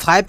5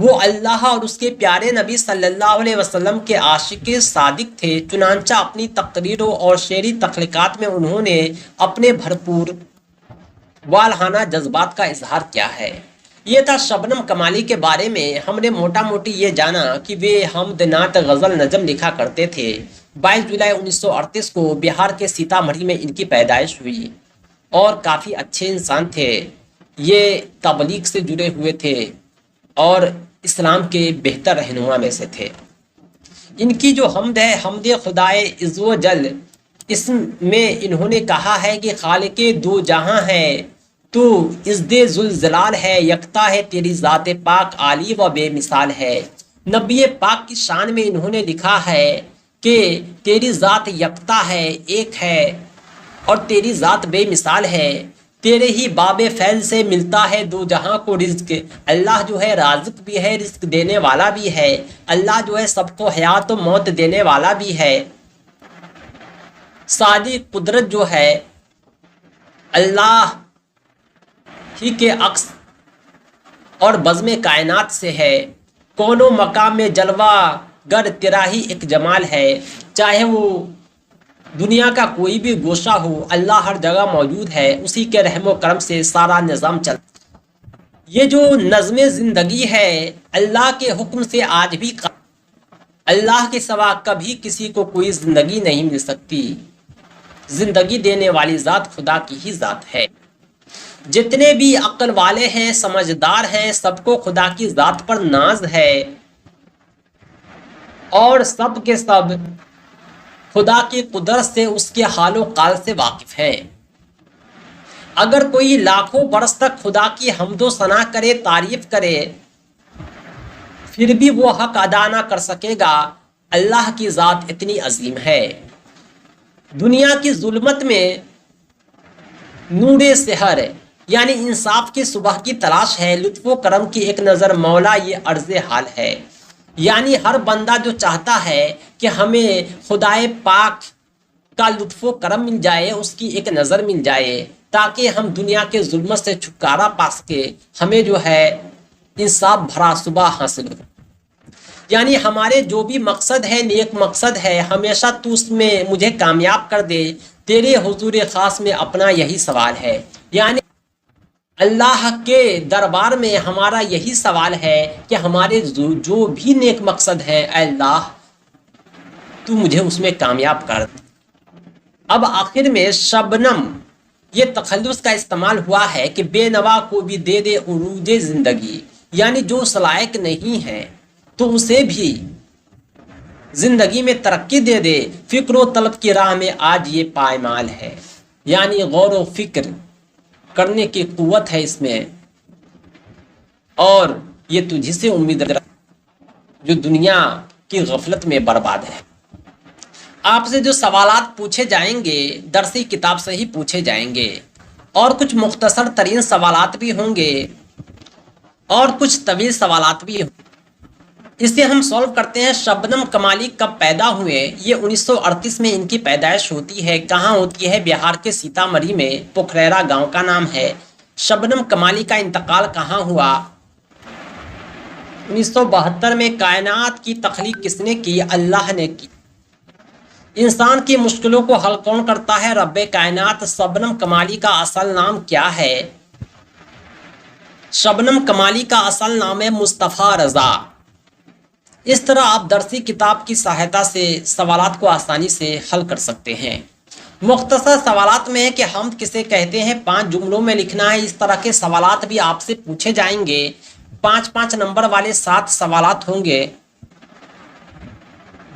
وہ اللہ اور اس کے پیارے نبی صلی اللہ علیہ وسلم کے عاشق صادق تھے، چنانچہ اپنی تقریروں اور شعری تخلیقات میں انہوں نے اپنے بھرپور والہانہ جذبات کا اظہار کیا ہے۔ یہ تھا شبنم کمالی کے بارے میں۔ ہم نے موٹا موٹی یہ جانا کہ وہ حمد نعت غزل نظم لکھا کرتے تھے۔ 22 جولائی 1938 کو بہار کے سیتامڑھی میں ان کی پیدائش ہوئی اور کافی اچھے انسان تھے۔ یہ تبلیغ سے جڑے ہوئے تھے اور اسلام کے بہتر رہنما میں سے تھے۔ ان کی جو حمد ہے، حمد خدائے عز و جل، اس میں انہوں نے کہا ہے کہ خالق دو جہاں ہے تو عزت ذوالجلال ہے، یکتا ہے تیری ذات پاک عالی و بے مثال ہے۔ نبی پاک کی شان میں انہوں نے لکھا ہے کہ تیری ذات یکتا ہے، ایک ہے، اور تیری ذات بے مثال ہے، تیرے ہی باب فیض سے ملتا ہے دو جہاں کو رزق۔ اللہ جو ہے رازق بھی ہے، رزق دینے والا بھی ہے۔ اللہ جو ہے سب کو حیات و موت دینے والا بھی ہے۔ ساری قدرت جو ہے اللہ ہی کے عکس اور بزم کائنات سے ہے۔ کون و مقام میں جلوہ گر تیرا ہی ایک جمال ہے۔ چاہے وہ دنیا کا کوئی بھی گوشہ ہو، اللہ ہر جگہ موجود ہے، اسی کے رحم و کرم سے سارا نظام چلتا ہے۔ یہ جو نظم زندگی ہے اللہ کے حکم سے آج بھی اللہ کے سوا کبھی کسی کو کوئی زندگی نہیں مل سکتی۔ زندگی دینے والی ذات خدا کی ہی ذات ہے۔ جتنے بھی عقل والے ہیں، سمجھدار ہیں، سب کو خدا کی ذات پر ناز ہے اور سب کے سب خدا کی قدرت سے، اس کے حال و قال سے واقف ہیں۔ اگر کوئی لاکھوں برس تک خدا کی حمد و ثنا کرے، تعریف کرے، پھر بھی وہ حق ادا نہ کر سکے گا۔ اللہ کی ذات اتنی عظیم ہے۔ دنیا کی ظلمت میں نور سحر یعنی انصاف کی صبح کی تلاش ہے۔ لطف و کرم کی ایک نظر مولا، یہ عرض حال ہے۔ یعنی ہر بندہ جو چاہتا ہے کہ ہمیں خدائے پاک کا لطف و کرم مل جائے، اس کی ایک نظر مل جائے، تاکہ ہم دنیا کے ظلمت سے چھٹکارا پا سکے، ہمیں جو ہے انصاف بھرا صبح حاصل ہو۔ یعنی ہمارے جو بھی مقصد ہے، نیک مقصد ہے، ہمیشہ تو اس میں مجھے کامیاب کر دے، تیرے حضور خاص میں اپنا یہی سوال ہے۔ یعنی اللہ کے دربار میں ہمارا یہی سوال ہے کہ ہمارے جو بھی نیک مقصد ہیں، اے اللہ تو مجھے اس میں کامیاب کر دے۔ اب آخر میں شبنم، یہ تخلص کا استعمال ہوا ہے کہ بے نوا کو بھی دے دے عروج زندگی، یعنی جو اس لائق نہیں ہے تو اسے بھی زندگی میں ترقی دے دے۔ فکر و طلب کی راہ میں آج یہ پائمال ہے، یعنی غور و فکر کرنے کی قوت ہے اس میں، اور یہ تجھ سے امید جو دنیا کی غفلت میں برباد ہے۔ آپ سے جو سوالات پوچھے جائیں گے درسی کتاب سے ہی پوچھے جائیں گے، اور کچھ مختصر ترین سوالات بھی ہوں گے اور کچھ طویل سوالات بھی ہوں گے۔ اسے ہم سولو کرتے ہیں۔ شبنم کمالی کب پیدا ہوئے؟ یہ 1938 میں ان کی پیدائش ہوتی ہے۔ کہاں ہوتی ہے؟ بہار کے سیتامڑھی میں، پوکھریرا گاؤں کا نام ہے۔ شبنم کمالی کا انتقال کہاں ہوا؟ 1972 میں۔ کائنات کی تخلیق کس نے کی؟ اللہ نے کی۔ انسان کی مشکلوں کو حل کون کرتا ہے؟ رب کائنات۔ شبنم کمالی کا اصل نام کیا ہے؟ شبنم کمالی کا اصل نام ہے مصطفیٰ رضا۔ اس طرح آپ درسی کتاب کی سہایتا سے سوالات کو آسانی سے حل کر سکتے ہیں۔ مختصر سوالات میں ہے کہ حمد کسے کہتے ہیں، 5 جملوں میں لکھنا ہے۔ اس طرح کے سوالات بھی آپ سے پوچھے جائیں گے۔ 5 نمبر والے 7 سوالات ہوں گے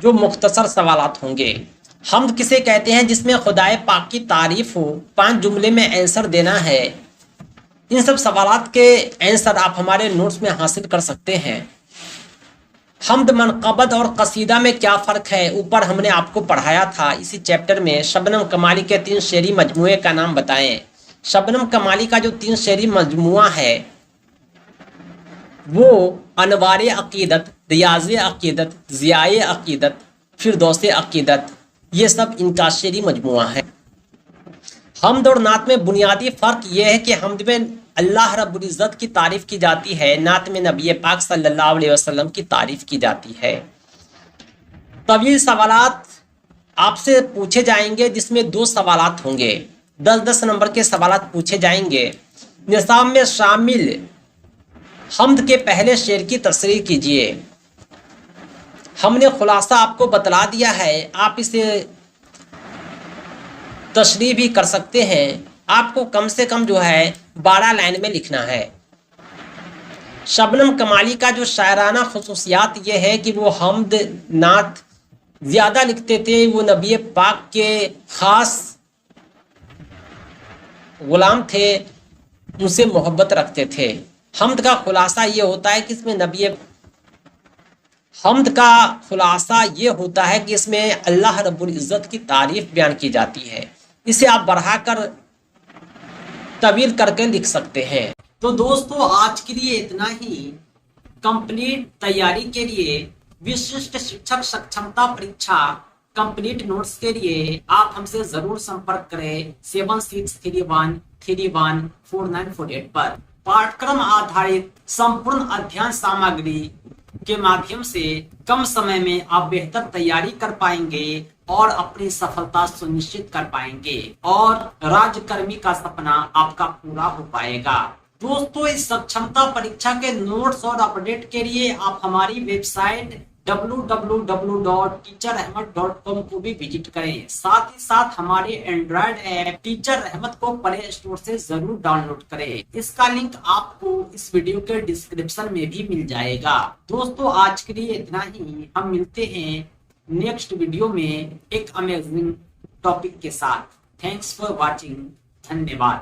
جو مختصر سوالات ہوں گے۔ حمد کسے کہتے ہیں؟ جس میں خدائے پاک کی تعریف ہو۔ 5 جملے میں آنسر دینا ہے۔ ان سب سوالات کے آنسر آپ ہمارے نوٹس میں حاصل کر سکتے ہیں۔ حمد، منقبت اور قصیدہ میں کیا فرق ہے؟ اوپر ہم نے آپ کو پڑھایا تھا اسی چیپٹر میں۔ شبنم کمالی کے 3 شعری مجموعے کا نام بتائیں۔ شبنم کمالی کا جو 3 شعری مجموعہ ہے وہ انوار عقیدت، ریاض عقیدت، ضیاء عقیدت، فردوس عقیدت، یہ سب ان کا شعری مجموعہ ہے۔ حمد اور نعت میں بنیادی فرق یہ ہے کہ حمد میں اللہ رب العزت کی تعریف کی جاتی ہے، نعت میں نبی پاک صلی اللہ علیہ وسلم کی تعریف کی جاتی ہے۔ طویل سوالات آپ سے پوچھے جائیں گے جس میں 2 سوالات ہوں گے، 10 نمبر کے سوالات پوچھے جائیں گے۔ نصاب میں شامل حمد کے پہلے شعر کی تشریح کیجیے۔ ہم نے خلاصہ آپ کو بتلا دیا ہے، آپ اسے تشریح بھی کر سکتے ہیں۔ آپ کو کم سے کم جو ہے 12 لائن میں لکھنا ہے۔ شبنم کمالی کا جو شاعرانہ خصوصیات یہ ہے کہ وہ حمد نعت زیادہ لکھتے تھے، وہ نبی پاک کے خاص غلام تھے، ان سے محبت رکھتے تھے۔ حمد کا خلاصہ یہ ہوتا ہے کہ اس میں اللہ رب العزت کی تعریف بیان کی جاتی ہے۔ اسے آپ بڑھا کر طویل کر کے لکھ سکتے ہیں۔ تو دوستو آج کے لیے اتنا ہی۔ کمپلیٹ تیاری کے لیے وششٹ شکشک سکشمتا پریکشا کمپلیٹ نوٹس کے لیے آپ ہم سے ضرور سمپرک کریں 7631314948 پر۔ پاٹھکرم آدھارت سمپورن ادھیان سامگری کے مادھیم سے کم سمے میں آپ بہتر تیاری کر پائیں گے اور اپنی سفلتا سنشچت کر پائیں گے اور راج کرمی کا سپنا آپ کا پورا ہو پائے گا۔ دوستو اس سکشمتا پریکشا کے نوٹس اور اپڈیٹ کے لیے آپ ہماری ویب سائٹ www.teacherahmed.com کو بھی وزٹ کریں۔ ساتھ ہی ساتھ ہمارے اینڈرائڈ ایپ ٹیچر رحمت کو پلے اسٹور سے ضرور ڈاؤن لوڈ کریں۔ اس کا لنک آپ کو اس ویڈیو کے ڈسکرپشن میں بھی مل جائے گا۔ دوستو آج کے لیے اتنا ہی، ہم ملتے ہیں نیکسٹ ویڈیو میں ایک امیزنگ ٹاپک کے ساتھ۔ تھینکس فار واچنگ، دھنیہ واد۔